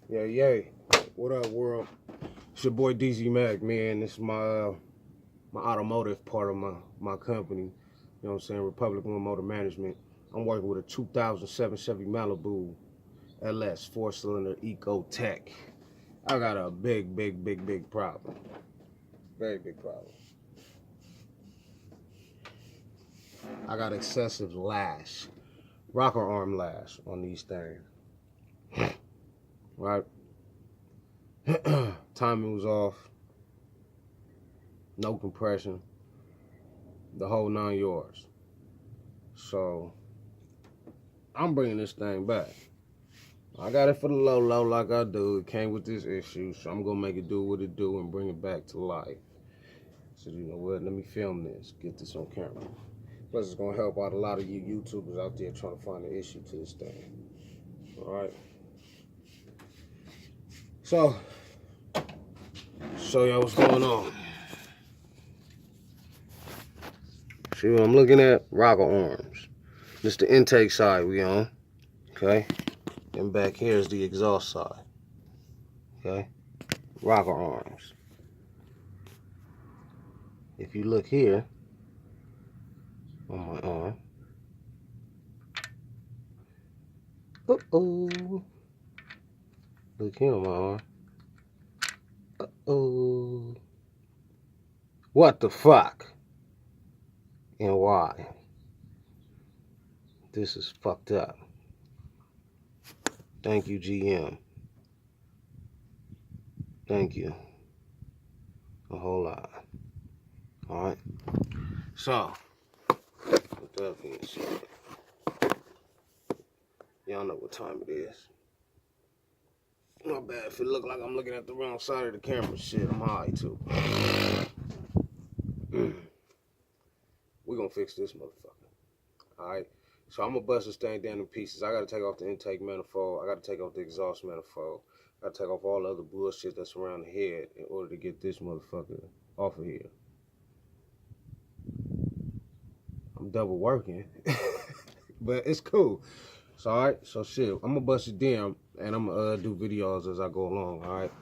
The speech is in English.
Yay. What up, world? It's your boy DZ Mac, man. This is my automotive part of my company. You know what I'm saying? Republic One Motor Management. I'm working with a 2007 Chevy Malibu LS 4-cylinder Ecotec. I got a big problem. Very big problem. I got excessive lash, rocker arm lash on these things. Right? Timing was off. No compression. The whole 9 yards. So I'm bringing this thing back. I got it for the low like I do. It came with this issue, so I'm gonna make it do what it do and bring it back to life. So you know what? Let me film this. Get this on camera. Plus, it's gonna help out a lot of you YouTubers out there trying to find an issue to this thing. All right. So, show y'all what's going on. See what I'm looking at? Rocker arms. This is the intake side we on. Okay. And back here is the exhaust side. Okay. Rocker arms. If you look here on my arm. Uh-oh. Look here on my arm. Uh-oh. What the fuck? And why? This is fucked up. Thank you, GM. Thank you. A whole lot. Alright. So, with that being said, y'all know what time it is. Not bad if it look like I'm looking at the wrong side of the camera. Shit, I'm high too. We're gonna fix this motherfucker. Alright? So I'm gonna bust this thing down in pieces. I gotta take off the intake manifold. I gotta take off the exhaust manifold. I gotta take off all the other bullshit that's around the head in order to get this motherfucker off of here. I'm double working. But it's cool. So alright, so shit, I'm gonna bust it down and I'm gonna do videos as I go along, alright?